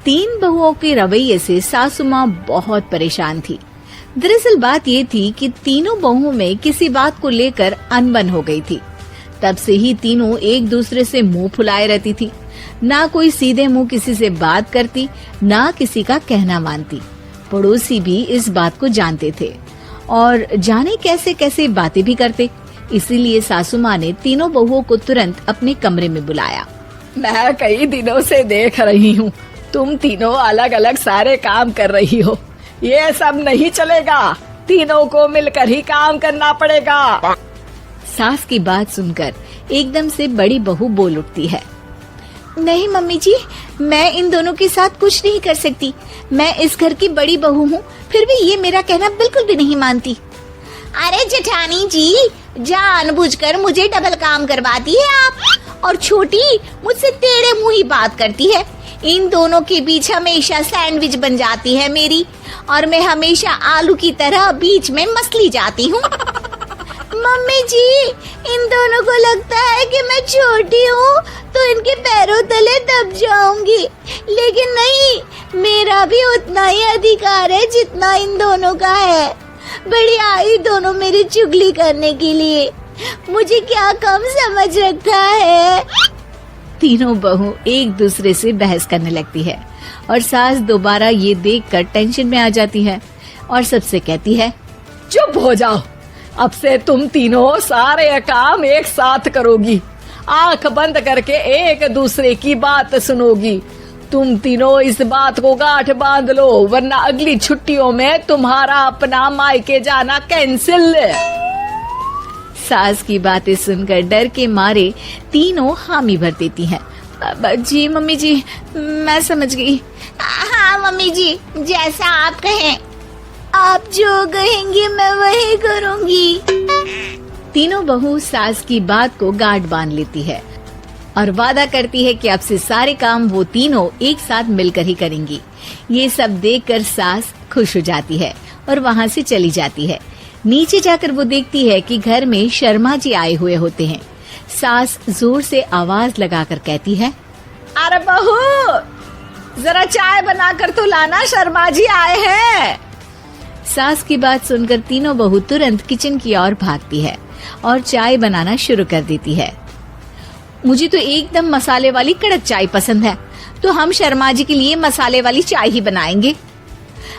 तीन बहुओं के रवैये से सासू माँ बहुत परेशान थी। दरअसल बात ये थी कि तीनों बहुओं में किसी बात को लेकर अनबन हो गई थी। तब से ही तीनों एक दूसरे से मुंह फुलाए रहती थी। ना कोई सीधे मुंह किसी से बात करती, ना किसी का कहना मानती। पड़ोसी भी इस बात को जानते थे और जाने कैसे कैसे बातें भी करते। इसीलिए सासू माँ ने तीनों बहुओं को तुरंत अपने कमरे में बुलाया। मैं कई दिनों से देख रही हूँ, तुम तीनों अलग अलग सारे काम कर रही हो। ये सब नहीं चलेगा, तीनों को मिलकर ही काम करना पड़ेगा। सास की बात सुनकर एकदम से बड़ी बहू बोल उठती है। नहीं मम्मी जी, मैं इन दोनों के साथ कुछ नहीं कर सकती। मैं इस घर की बड़ी बहू हूँ, फिर भी ये मेरा कहना बिल्कुल भी नहीं मानती। अरे जेठानी जी, जानबूझकर मुझे डबल काम करवाती है आप। और छोटी मुझसे टेढ़े मुंह ही बात करती है। इन दोनों के बीच हमेशा सैंडविच बन जाती है मेरी, और मैं हमेशा आलू की तरह बीच में मसली जाती हूँ। मम्मी जी, इन दोनों को लगता है कि मैं छोटी हूँ तो इनके पैरों तले दब जाऊंगी, लेकिन नहीं, मेरा भी उतना ही अधिकार है जितना इन दोनों का है। बड़ी आई दोनों मेरी चुगली करने के लिए, मुझे क्या कम समझ रखा है। तीनों बहू एक दूसरे से बहस करने लगती है और सास दोबारा ये देखकर टेंशन में आ जाती है और सबसे कहती है, चुप हो जाओ, अब से तुम तीनों सारे काम एक साथ करोगी। आंख बंद करके एक दूसरे की बात सुनोगी। तुम तीनों इस बात को गांठ बांध लो, वरना अगली छुट्टियों में तुम्हारा अपना मायके जाना कैंसिल। सास की बातें सुनकर डर के मारे तीनों हामी भर देती हैं। जी मम्मी जी, मैं समझ गई। हाँ मम्मी जी, जैसा आप कहें। आप जो कहेंगे मैं वही करूँगी। तीनों बहू सास की बात को गांठ बांध लेती है और वादा करती है कि अब से सारे काम वो तीनों एक साथ मिलकर ही करेंगी। ये सब देखकर सास खुश हो जाती है और वहाँ से चली जाती है। नीचे जाकर वो देखती है कि घर में शर्मा जी आए हुए होते हैं। सास जोर से आवाज लगाकर कहती है, अरे बहू, जरा चाय बनाकर तो लाना, शर्मा जी आए हैं। सास की बात सुनकर तीनों बहू तुरंत किचन की ओर भागती है और चाय बनाना शुरू कर देती है। मुझे तो एकदम मसाले वाली कड़क चाय पसंद है, तो हम शर्मा जी के लिए मसाले वाली चाय ही बनाएंगे।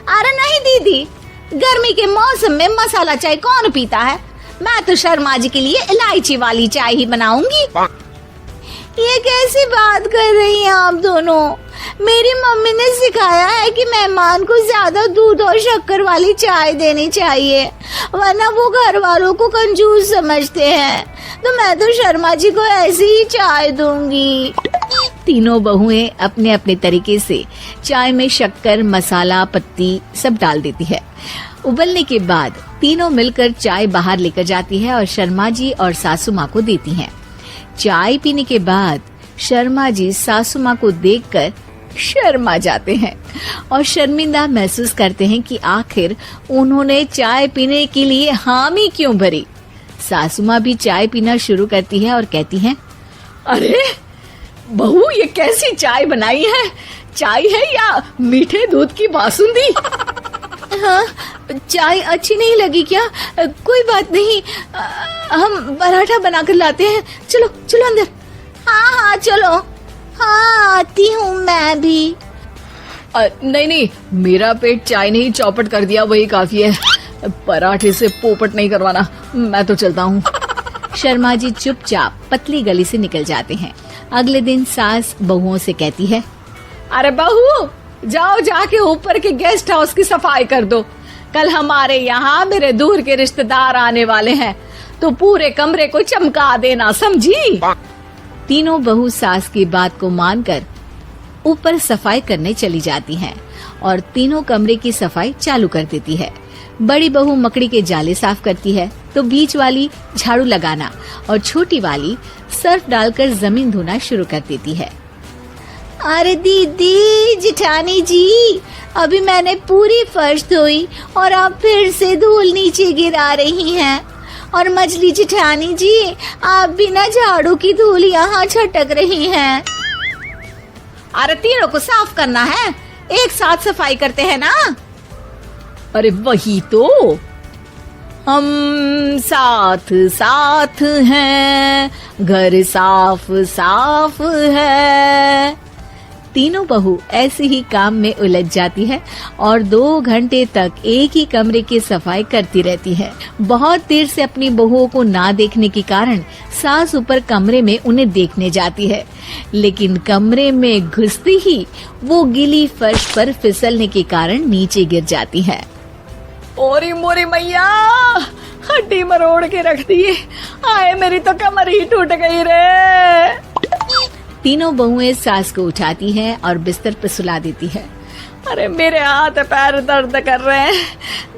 अरे नहीं दीदी, गर्मी के मौसम में मसाला चाय कौन पीता है? मैं तो शर्मा जी के लिए इलायची वाली चाय ही बनाऊंगी। ये कैसी बात कर रही हैं आप दोनों? मेरी मम्मी ने सिखाया है कि मेहमान को ज्यादा दूध और शक्कर वाली चाय देनी चाहिए, वरना वो घर वालों को कंजूस समझते हैं। तो मैं तो शर्मा जी को ऐसी ही चाय दूंगी। तीनों बहुएं अपने अपने तरीके से चाय में शक्कर, मसाला, पत्ती सब डाल देती है। उबलने के बाद तीनों मिलकर चाय बाहर लेकर जाती है और शर्मा जी और सासू माँ को देती हैं। चाय पीने के बाद शर्मा जी सासू माँ को देखकर शर्मा जाते हैं और शर्मिंदा महसूस करते हैं कि आखिर उन्होंने चाय पीने के लिए हामी क्यों भरी। सासू माँ भी चाय पीना शुरू करती है और कहती हैं, अरे बहू, ये कैसी चाय बनाई है? चाय है या मीठे दूध की बासुंदी? हाँ, चाय अच्छी नहीं लगी क्या? कोई बात नहीं, हम पराठा बनाकर लाते हैं। चलो चलो अंदर। हाँ हाँ चलो, हाँ आती हूँ मैं भी। नहीं नहीं, मेरा पेट चाय ने ही चौपट कर दिया, वही काफी है। पराठे से पोपट नहीं करवाना, मैं तो चलता हूँ। शर्मा जी चुपचाप पतली गली से निकल जाते हैं। अगले दिन सास बहुओं से कहती है, अरे बहू, जाओ जाके ऊपर के गेस्ट हाउस की सफाई कर दो। कल हमारे यहाँ मेरे दूर के रिश्तेदार आने वाले हैं, तो पूरे कमरे को चमका देना, समझी? तीनों बहू सास की बात को मानकर ऊपर सफाई करने चली जाती हैं और तीनों कमरे की सफाई चालू कर देती है। बड़ी बहू मकड़ी के जाले साफ करती है, तो बीच वाली झाड़ू लगाना और छोटी वाली सर्फ डालकर जमीन धोना शुरू कर देती है। अरे दीदी, जेठानी जी, अभी मैंने पूरी फर्श धोई और आप फिर से धूल नीचे गिरा रही हैं। और मछली जेठानी जी, आप बिना झाड़ू की धूल यहाँ छटक रही हैं। अरे तीनों को साफ करना है, एक साथ सफाई करते हैं ना। अरे वही तो, हम साथ साथ हैं, घर साफ साफ है। तीनों बहू ऐसे ही काम में उलझ जाती है और 2 घंटे तक एक ही कमरे की सफाई करती रहती है। बहुत देर से अपनी बहुओं को ना देखने के कारण सास ऊपर कमरे में उन्हें देखने जाती है, लेकिन कमरे में घुसते ही वो गीली फर्श पर फिसलने के कारण नीचे गिर जाती है। ओरी मोरी मैया, हड्डी मरोड़ के रख दी। आए मेरी तो कमर ही टूट गई रे। तीनों बहुएं सास को उठाती हैं और बिस्तर पर सुला देती है। अरे मेरे हाथ पैर दर्द कर रहे हैं,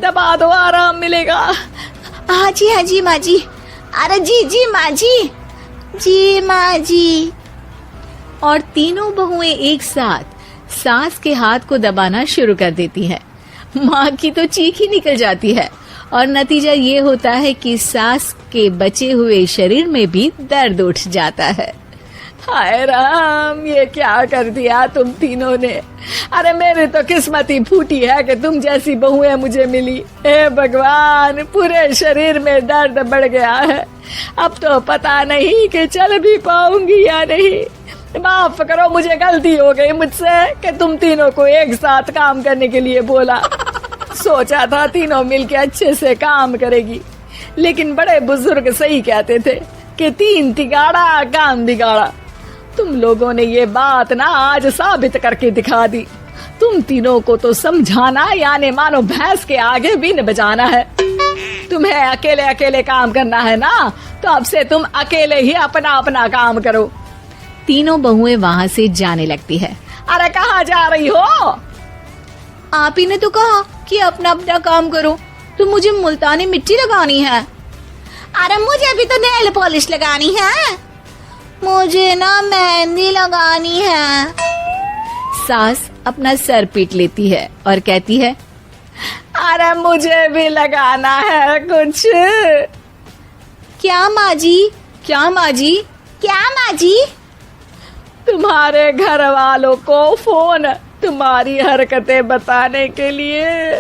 दबा दो, आराम मिलेगा। हाँ जी माँ जी। अरे जी माँ जी, जी माँ जी। और तीनों बहुएं एक साथ सास के हाथ को दबाना शुरू कर देती हैं। माँ की तो चीख ही निकल जाती है और नतीजा ये होता है कि सास के बचे हुए शरीर में भी दर्द उठ जाता है। हाय राम, ये क्या कर दिया तुम तीनों ने। अरे मेरी तो किस्मत ही फूटी है कि तुम जैसी बहुएं मुझे मिली। हे भगवान, पूरे शरीर में दर्द बढ़ गया है। अब तो पता नहीं कि चल भी पाऊंगी या नहीं। माफ करो, मुझे गलती हो गई मुझसे कि तुम तीनों को एक साथ काम करने के लिए बोला। सोचा था तीनों मिलके अच्छे से काम करेगी, लेकिन बड़े बुजुर्ग सही कहते थे कि 3 तिगाड़ा काम बिगाड़ा। तुम लोगों ने ये बात ना आज साबित करके दिखा दी। तुम तीनों को तो समझाना यानी मानो भैंस के आगे बीन बजाना है। तुम्हें अकेले अकेले काम करना है ना, तो अब से तुम अकेले ही अपना अपना काम करो। तीनों बहुएं वहाँ से जाने लगती है। अरे कहाँ जा रही हो? आप ही ने तो कहा कि अपना अपना काम करो, तो मुझे मुल्तानी मिट्टी लगानी है। अरे मुझे भी तो नेल पॉलिश लगानी है, मुझे ना मेहंदी लगानी है। सास अपना सर पीट लेती है और कहती है, अरे मुझे भी लगाना है कुछ। क्या माँ जी? क्या माँ जी? क्या माँ जी? तुम्हारे घर वालों को फोन तुम्हारी हरकतें बताने के लिए।